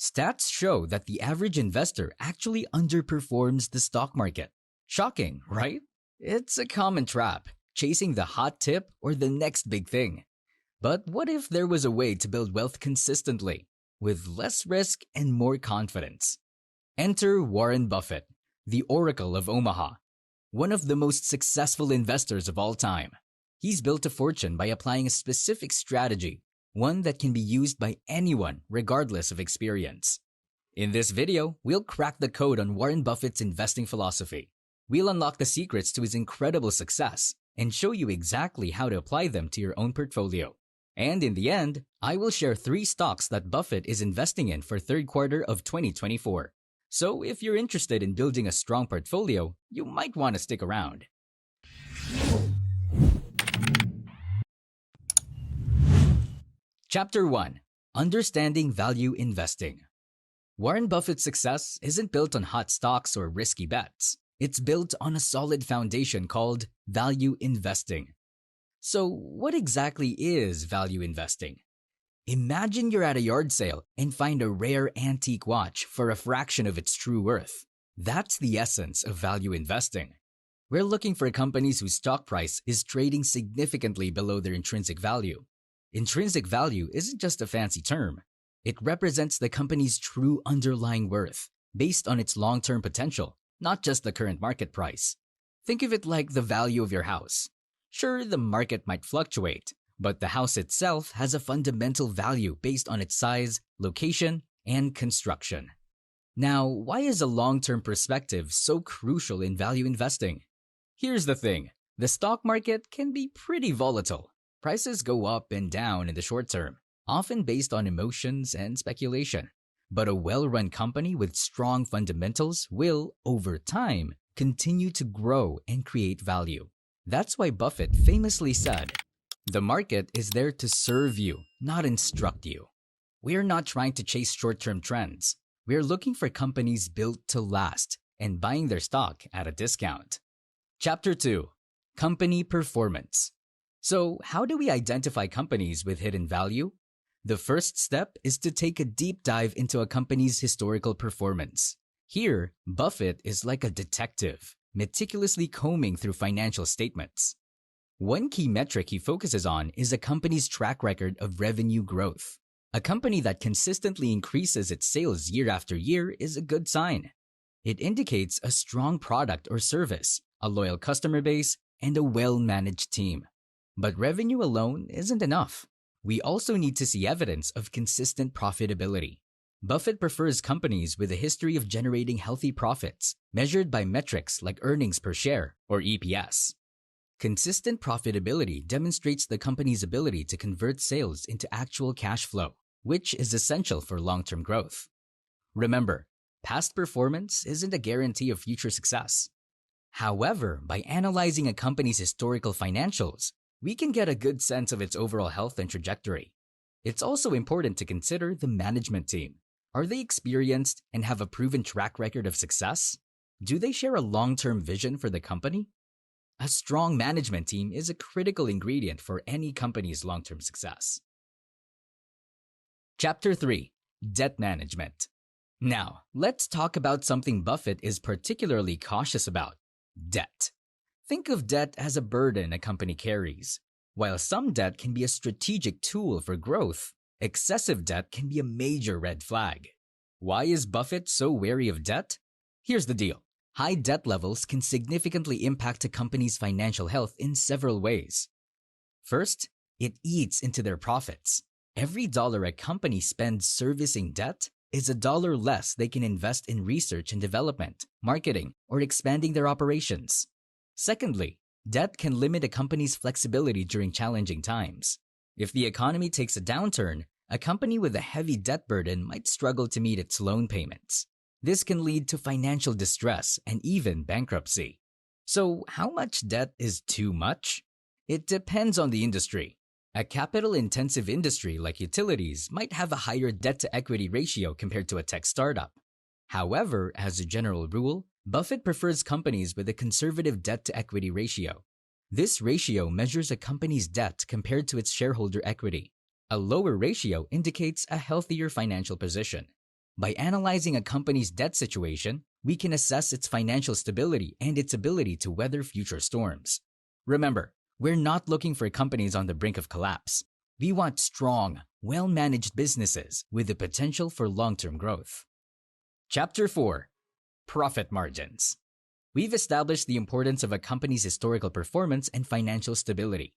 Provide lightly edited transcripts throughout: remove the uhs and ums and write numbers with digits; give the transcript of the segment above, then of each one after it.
Stats show that the average investor actually underperforms the stock market. Shocking, right? It's a common trap, chasing the hot tip or the next big thing. But what if there was a way to build wealth consistently, with less risk and more confidence? Enter Warren Buffett, the Oracle of Omaha, one of the most successful investors of all time. He's built a fortune by applying a specific strategy, one that can be used by anyone regardless of experience. In this video, we'll crack the code on Warren Buffett's investing philosophy. We'll unlock the secrets to his incredible success and show you exactly how to apply them to your own portfolio. And in the end, I will share 3 stocks that Buffett is investing in for third quarter of 2024. So if you're interested in building a strong portfolio, you might want to stick around. Chapter 1. Understanding Value Investing. Warren Buffett's success isn't built on hot stocks or risky bets. It's built on a solid foundation called value investing. So, what exactly is value investing? Imagine you're at a yard sale and find a rare antique watch for a fraction of its true worth. That's the essence of value investing. We're looking for companies whose stock price is trading significantly below their intrinsic value. Intrinsic value isn't just a fancy term. It represents the company's true underlying worth, based on its long-term potential, not just the current market price. Think of it like the value of your house. Sure, the market might fluctuate, but the house itself has a fundamental value based on its size, location, and construction. Now, why is a long-term perspective so crucial in value investing? Here's the thing. The stock market can be pretty volatile. Prices go up and down in the short term, often based on emotions and speculation. But a well-run company with strong fundamentals will, over time, continue to grow and create value. That's why Buffett famously said, "The market is there to serve you, not instruct you." We're not trying to chase short-term trends. We're looking for companies built to last and buying their stock at a discount. Chapter 2. Company Performance. So, how do we identify companies with hidden value? The first step is to take a deep dive into a company's historical performance. Here, Buffett is like a detective, meticulously combing through financial statements. One key metric he focuses on is a company's track record of revenue growth. A company that consistently increases its sales year after year is a good sign. It indicates a strong product or service, a loyal customer base, and a well-managed team. But revenue alone isn't enough. We also need to see evidence of consistent profitability. Buffett prefers companies with a history of generating healthy profits, measured by metrics like earnings per share, or EPS. Consistent profitability demonstrates the company's ability to convert sales into actual cash flow, which is essential for long-term growth. Remember, past performance isn't a guarantee of future success. However, by analyzing a company's historical financials, we can get a good sense of its overall health and trajectory. It's also important to consider the management team. Are they experienced and have a proven track record of success? Do they share a long-term vision for the company? A strong management team is a critical ingredient for any company's long-term success. Chapter 3. Debt Management. Now, let's talk about something Buffett is particularly cautious about: debt. Think of debt as a burden a company carries. While some debt can be a strategic tool for growth, excessive debt can be a major red flag. Why is Buffett so wary of debt? Here's the deal. High debt levels can significantly impact a company's financial health in several ways. First, it eats into their profits. Every dollar a company spends servicing debt is a dollar less they can invest in research and development, marketing, or expanding their operations. Secondly, debt can limit a company's flexibility during challenging times. If the economy takes a downturn, a company with a heavy debt burden might struggle to meet its loan payments. This can lead to financial distress and even bankruptcy. So, how much debt is too much? It depends on the industry. A capital-intensive industry like utilities might have a higher debt-to-equity ratio compared to a tech startup. However, as a general rule, Buffett prefers companies with a conservative debt-to-equity ratio. This ratio measures a company's debt compared to its shareholder equity. A lower ratio indicates a healthier financial position. By analyzing a company's debt situation, we can assess its financial stability and its ability to weather future storms. Remember, we're not looking for companies on the brink of collapse. We want strong, well-managed businesses with the potential for long-term growth. Chapter 4. Profit Margins. We've established the importance of a company's historical performance and financial stability.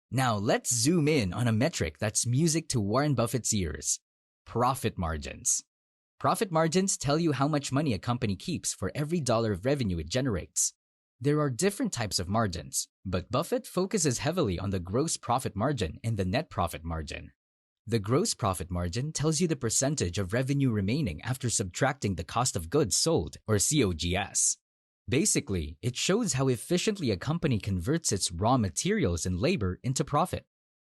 Now let's zoom in on a metric that's music to Warren Buffett's ears: profit margins. Profit margins tell you how much money a company keeps for every dollar of revenue it generates. There are different types of margins, but Buffett focuses heavily on the gross profit margin and the net profit margin. The gross profit margin tells you the percentage of revenue remaining after subtracting the cost of goods sold, or COGS. Basically, it shows how efficiently a company converts its raw materials and labor into profit.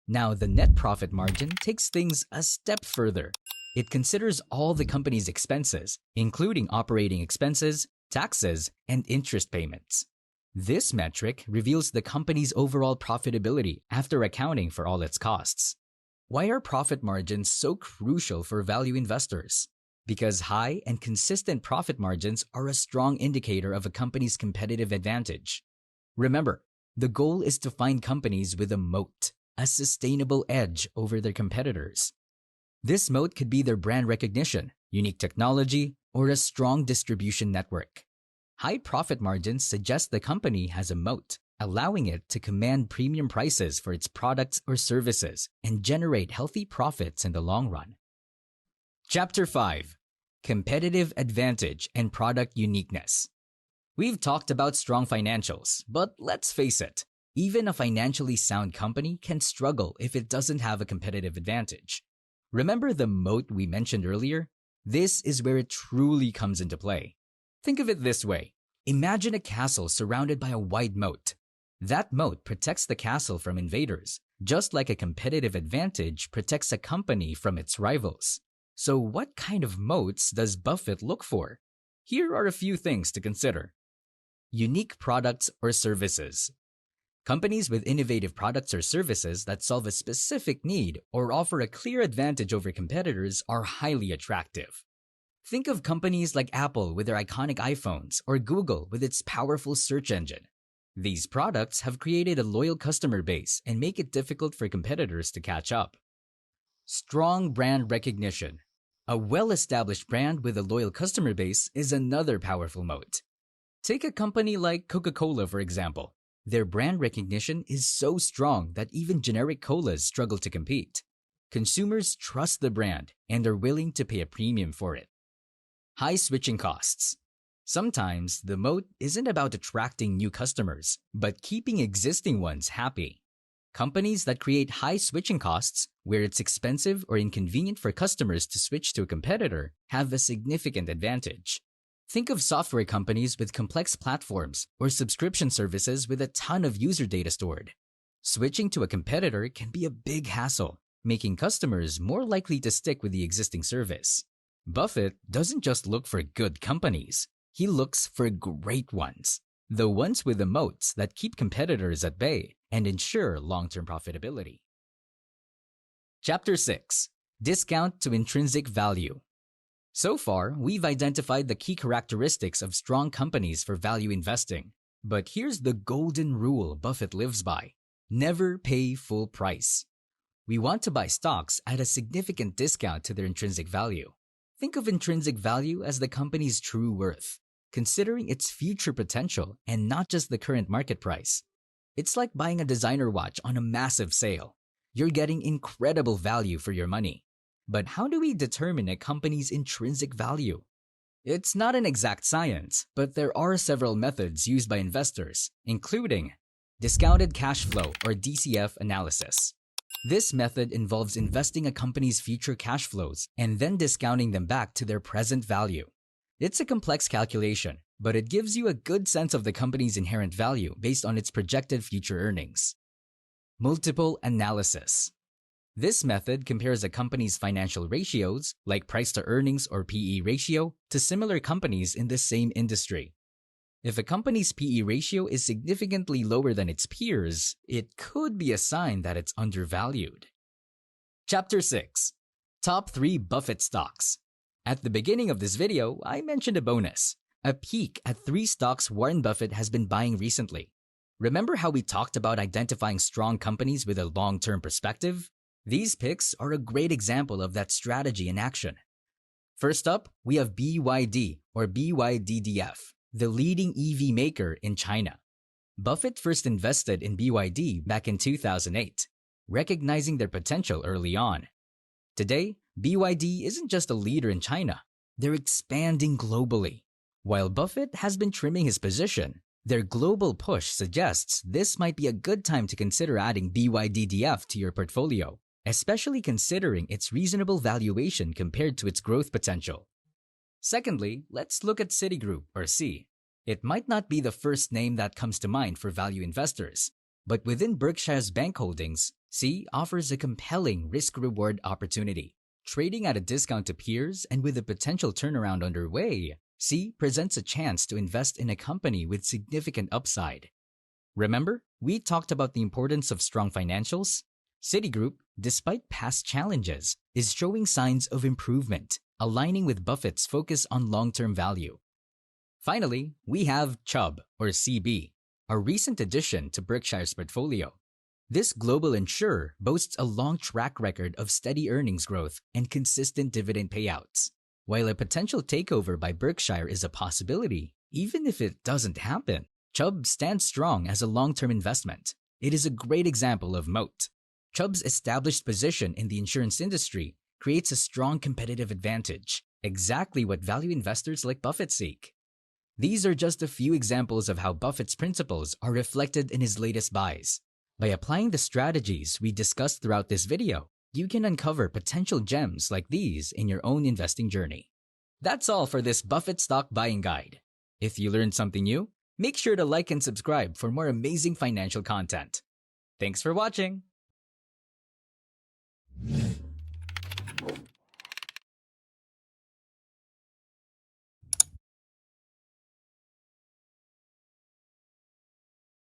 Now, the net profit margin takes things a step further. It considers all the company's expenses, including operating expenses, taxes, and interest payments. This metric reveals the company's overall profitability after accounting for all its costs. Why are profit margins so crucial for value investors? Because high and consistent profit margins are a strong indicator of a company's competitive advantage. Remember, the goal is to find companies with a moat, a sustainable edge over their competitors. This moat could be their brand recognition, unique technology, or a strong distribution network. High profit margins suggest the company has a moat, allowing it to command premium prices for its products or services and generate healthy profits in the long run. Chapter 5. Competitive Advantage and Product Uniqueness. We've talked about strong financials, but let's face it, even a financially sound company can struggle if it doesn't have a competitive advantage. Remember the moat we mentioned earlier? This is where it truly comes into play. Think of it this way. Imagine a castle surrounded by a wide moat. That moat protects the castle from invaders, just like a competitive advantage protects a company from its rivals. So what kind of moats does Buffett look for? Here are a few things to consider. Unique products or services. Companies with innovative products or services that solve a specific need or offer a clear advantage over competitors are highly attractive. Think of companies like Apple with their iconic iPhones or Google with its powerful search engine. These products have created a loyal customer base and make it difficult for competitors to catch up. Strong brand recognition. A well-established brand with a loyal customer base is another powerful moat. Take a company like Coca-Cola, for example. Their brand recognition is so strong that even generic colas struggle to compete. Consumers trust the brand and are willing to pay a premium for it. High switching costs. Sometimes the moat isn't about attracting new customers, but keeping existing ones happy. Companies that create high switching costs, where it's expensive or inconvenient for customers to switch to a competitor, have a significant advantage. Think of software companies with complex platforms or subscription services with a ton of user data stored. Switching to a competitor can be a big hassle, making customers more likely to stick with the existing service. Buffett doesn't just look for good companies, he looks for great ones. The ones with the moats that keep competitors at bay and ensure long-term profitability. Chapter 6. Discount to Intrinsic Value. So far, we've identified the key characteristics of strong companies for value investing. But here's the golden rule Buffett lives by: never pay full price. We want to buy stocks at a significant discount to their intrinsic value. Think of intrinsic value as the company's true worth, considering its future potential and not just the current market price. It's like buying a designer watch on a massive sale. You're getting incredible value for your money. But how do we determine a company's intrinsic value? It's not an exact science, but there are several methods used by investors, including discounted cash flow or DCF analysis. This method involves investing a company's future cash flows and then discounting them back to their present value. It's a complex calculation, but it gives you a good sense of the company's inherent value based on its projected future earnings. Multiple analysis. This method compares a company's financial ratios, like price to earnings or PE ratio, to similar companies in the same industry. If a company's PE ratio is significantly lower than its peers, it could be a sign that it's undervalued. Chapter 6. Top 3 Buffett Stocks. At the beginning of this video, I mentioned a bonus, a peek at 3 stocks Warren Buffett has been buying recently. Remember how we talked about identifying strong companies with a long-term perspective? These picks are a great example of that strategy in action. First up, we have BYD or BYDDF, the leading EV maker in China. Buffett first invested in BYD back in 2008, recognizing their potential early on. Today, BYD isn't just a leader in China, they're expanding globally. While Buffett has been trimming his position, their global push suggests this might be a good time to consider adding BYDDF to your portfolio, especially considering its reasonable valuation compared to its growth potential. Secondly, let's look at Citigroup or C. It might not be the first name that comes to mind for value investors, but within Berkshire's bank holdings, C offers a compelling risk-reward opportunity. Trading at a discount to peers and with a potential turnaround underway, C presents a chance to invest in a company with significant upside. Remember, we talked about the importance of strong financials? Citigroup, despite past challenges, is showing signs of improvement, aligning with Buffett's focus on long-term value. Finally, we have Chubb or CB, a recent addition to Berkshire's portfolio. This global insurer boasts a long track record of steady earnings growth and consistent dividend payouts. While a potential takeover by Berkshire is a possibility, even if it doesn't happen, Chubb stands strong as a long-term investment. It is a great example of moat. Chubb's established position in the insurance industry creates a strong competitive advantage, exactly what value investors like Buffett seek. These are just a few examples of how Buffett's principles are reflected in his latest buys. By applying the strategies we discussed throughout this video, you can uncover potential gems like these in your own investing journey. That's all for this Buffett stock buying guide. If you learned something new, make sure to like and subscribe for more amazing financial content. Thanks for watching.